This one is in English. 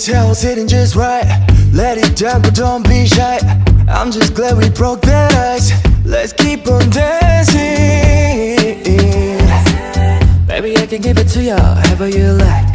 hotel's hitting just right. Let it down, but don't be shy. I'm just glad we broke the ice. Let's keep on dancing. Baby, I can give it to you however you like.